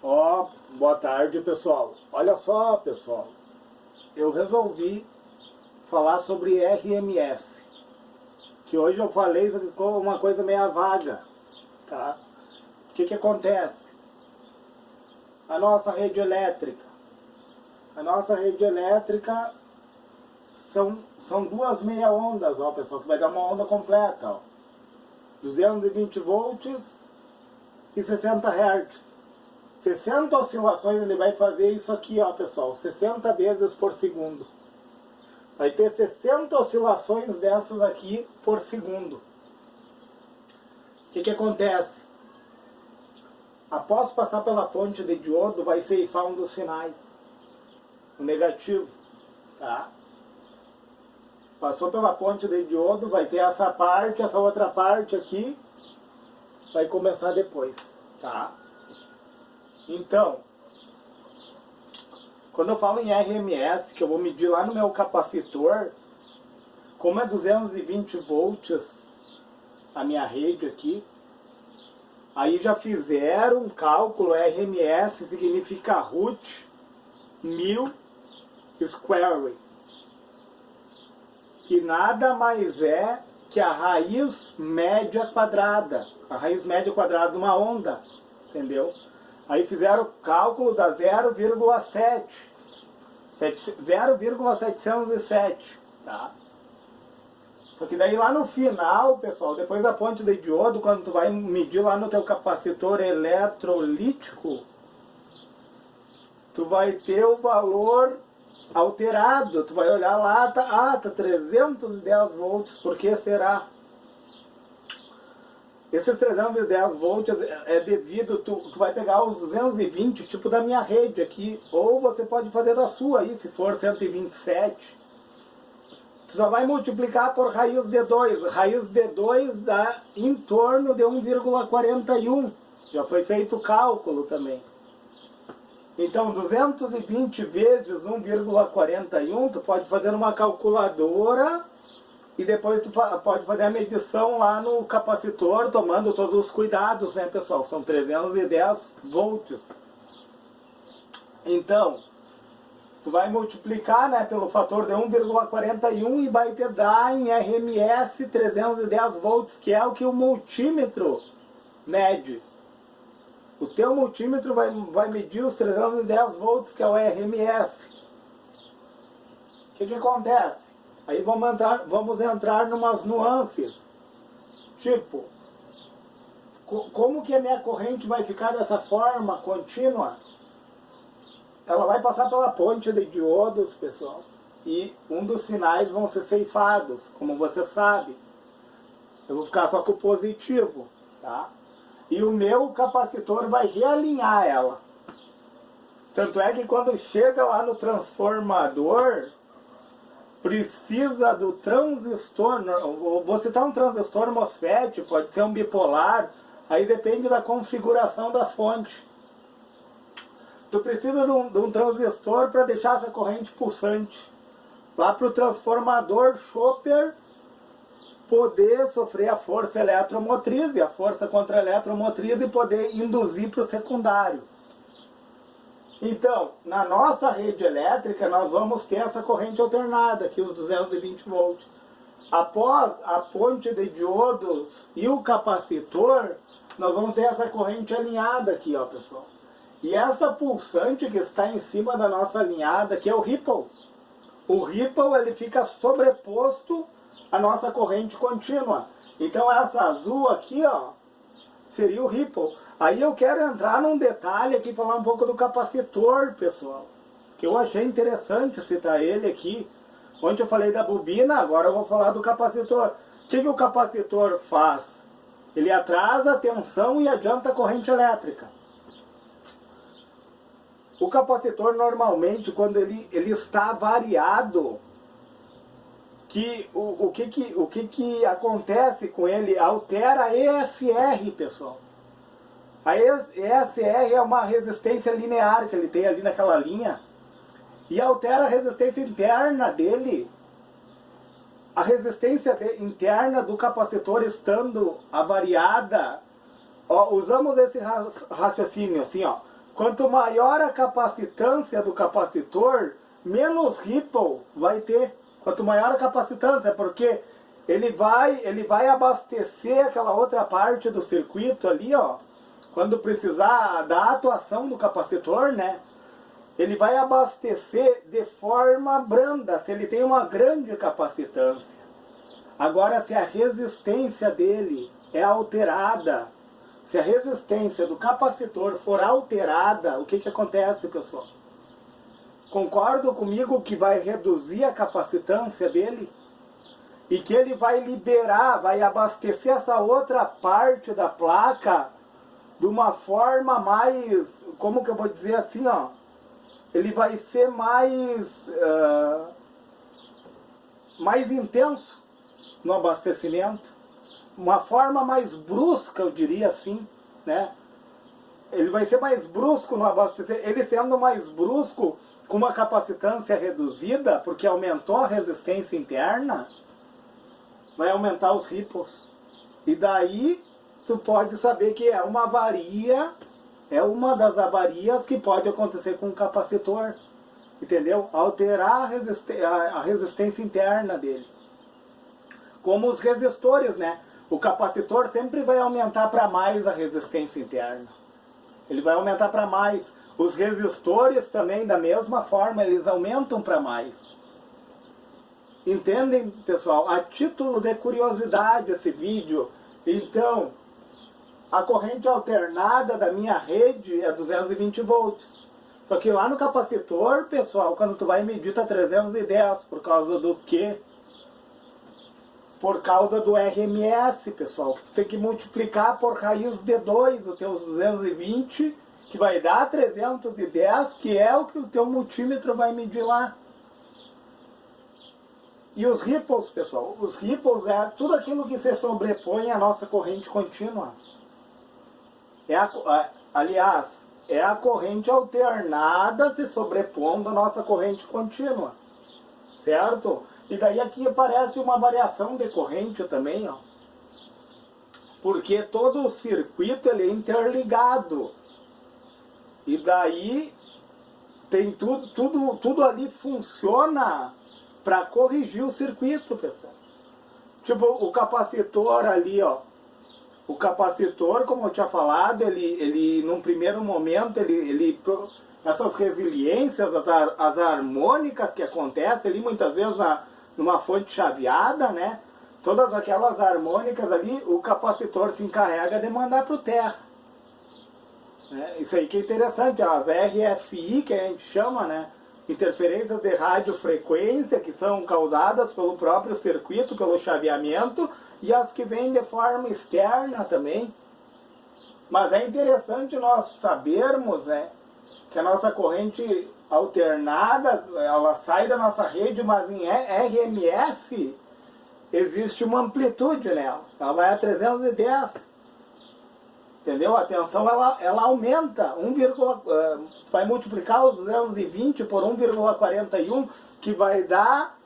Ó, boa tarde, pessoal. Olha só, pessoal, eu resolvi falar sobre RMS, que hoje eu falei com uma coisa meio vaga, tá? O que acontece? A nossa rede elétrica são duas meia ondas, ó, pessoal, que vai dar uma onda completa, ó. 220 volts e 60 Hz. 60 oscilações ele vai fazer isso aqui, ó, pessoal, 60 vezes por segundo. Vai ter 60 oscilações dessas aqui por segundo. O que acontece? Após passar pela fonte de diodo, vai ceifar um dos sinais, o negativo, tá? Passou pela fonte de diodo, vai ter essa parte, essa outra parte aqui, vai começar depois, tá? Então, quando eu falo em RMS, que eu vou medir lá no meu capacitor, como é 220 volts a minha rede aqui, aí já fizeram um cálculo. RMS significa root 1000 square, que nada mais é que a raiz média quadrada. A raiz média quadrada de uma onda, entendeu? Aí fizeram o cálculo da 0,707, tá? Só que daí lá no final, pessoal, depois da fonte de diodo, quando tu vai medir lá no teu capacitor eletrolítico, tu vai ter o valor alterado. Tu vai olhar lá, tá 310 volts, por que será? Esses 310 volts é devido, tu vai pegar os 220, tipo da minha rede aqui, ou você pode fazer da sua aí, se for 127. Tu só vai multiplicar por raiz de 2. Raiz de 2 dá em torno de 1,41. Já foi feito o cálculo também. Então, 220 vezes 1,41, tu pode fazer numa calculadora e depois tu pode fazer a medição lá no capacitor, tomando todos os cuidados, né, pessoal? São 310 volts. Então, tu vai multiplicar, né, pelo fator de 1,41 e vai te dar em RMS 310 volts, que é o que o multímetro mede. O teu multímetro vai medir os 310 volts, que é o RMS. O que acontece? Aí vamos entrar numas nuances. Tipo, como que a minha corrente vai ficar dessa forma contínua? Ela vai passar pela ponte de diodos, pessoal, e um dos sinais vão ser ceifados, como você sabe. Eu vou ficar só com o positivo, tá? E o meu capacitor vai realinhar ela. Tanto é que quando chega lá no transformador, precisa do transistor. Vou citar um transistor MOSFET, pode ser um bipolar, aí depende da configuração da fonte. Tu precisa de um transistor para deixar essa corrente pulsante lá para o transformador chopper poder sofrer a força eletromotriz e a força contra a eletromotriz e poder induzir para o secundário. Então, na nossa rede elétrica, nós vamos ter essa corrente alternada, aqui os 220 volts. Após a ponte de diodos e o capacitor, nós vamos ter essa corrente alinhada aqui, ó, pessoal. E essa pulsante que está em cima da nossa alinhada, que é o ripple. O ripple, ele fica sobreposto à nossa corrente contínua. Então essa azul aqui, ó, seria o ripple. Aí eu quero entrar num detalhe aqui, falar um pouco do capacitor, pessoal, que eu achei interessante citar ele aqui. Ontem eu falei da bobina, agora eu vou falar do capacitor. O que o capacitor faz? Ele atrasa a tensão e adianta a corrente elétrica. O capacitor, normalmente, quando ele está variado, o que acontece com ele? Altera a ESR, pessoal. A ESR é uma resistência linear que ele tem ali naquela linha, e altera a resistência interna dele. A resistência interna do capacitor estando avariada, ó, usamos esse raciocínio assim, ó. Quanto maior a capacitância do capacitor, menos ripple vai ter. Quanto maior a capacitância, porque ele vai abastecer aquela outra parte do circuito ali, ó, quando precisar da atuação do capacitor, né? Ele vai abastecer de forma branda, se ele tem uma grande capacitância. Agora, se a resistência dele é alterada, se a resistência do capacitor for alterada, o que que acontece, pessoal? Concordam comigo que vai reduzir a capacitância dele? E que ele vai liberar, vai abastecer essa outra parte da placa de uma forma mais, como que eu vou dizer assim, ó? Ele vai ser mais intenso no abastecimento, uma forma mais brusca, eu diria assim, né? Ele vai ser mais brusco no abastecimento, ele sendo mais brusco com uma capacitância reduzida, porque aumentou a resistência interna, vai aumentar os ripples. E daí tu pode saber que é uma avaria, é uma das avarias que pode acontecer com o capacitor, entendeu? Alterar a resistência interna dele. Como os resistores, né? O capacitor sempre vai aumentar para mais a resistência interna. Ele vai aumentar para mais. Os resistores também, da mesma forma, eles aumentam para mais. Entendem, pessoal? A título de curiosidade esse vídeo. Então, a corrente alternada da minha rede é 220 volts. Só que lá no capacitor, pessoal, quando tu vai medir, tá 310. Por causa do quê? Por causa do RMS, pessoal. Tu tem que multiplicar por raiz de 2 os teus 220, que vai dar 310, que é o que o teu multímetro vai medir lá. E os ripples, pessoal, os ripples é tudo aquilo que se sobrepõe à nossa corrente contínua. Aliás, é a corrente alternada se sobrepondo à nossa corrente contínua. Certo? E daí aqui aparece uma variação de corrente também, ó. Porque todo o circuito ele é interligado. E daí tem tudo ali funciona para corrigir o circuito, pessoal. Tipo, o capacitor ali, ó. O capacitor, como eu tinha falado, ele num primeiro momento, essas resiliências, as harmônicas que acontecem ali, muitas vezes numa fonte chaveada, né? Todas aquelas harmônicas ali, o capacitor se encarrega de mandar para o terra. Isso aí que é interessante, as RFI, que a gente chama, né? Interferências de radiofrequência, que são causadas pelo próprio circuito, pelo chaveamento, e as que vêm de forma externa também. Mas é interessante nós sabermos, né, que a nossa corrente alternada, ela sai da nossa rede, mas em RMS existe uma amplitude nela. Ela vai a 310. Entendeu? A tensão ela aumenta, vai multiplicar os 220 por 1,41, que vai dar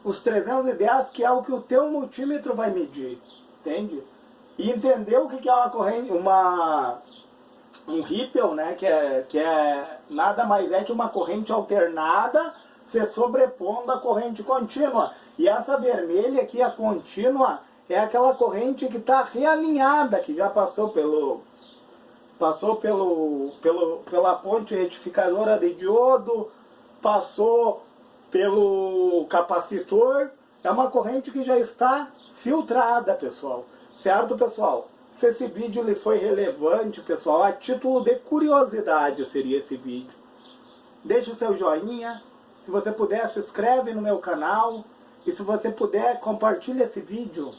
os 310, que é o que o teu multímetro vai medir. Entende? E entender o que é uma corrente, um ripple, né? Que é nada mais é que uma corrente alternada se sobrepondo à corrente contínua. E essa vermelha aqui, a contínua, é aquela corrente que está realinhada, que já passou pela ponte retificadora de diodo, passou pelo capacitor. É uma corrente que já está filtrada, pessoal. Certo, pessoal? Se esse vídeo lhe foi relevante, pessoal, a título de curiosidade seria esse vídeo. Deixe o seu joinha. Se você puder, se inscreve no meu canal. E se você puder, compartilhe esse vídeo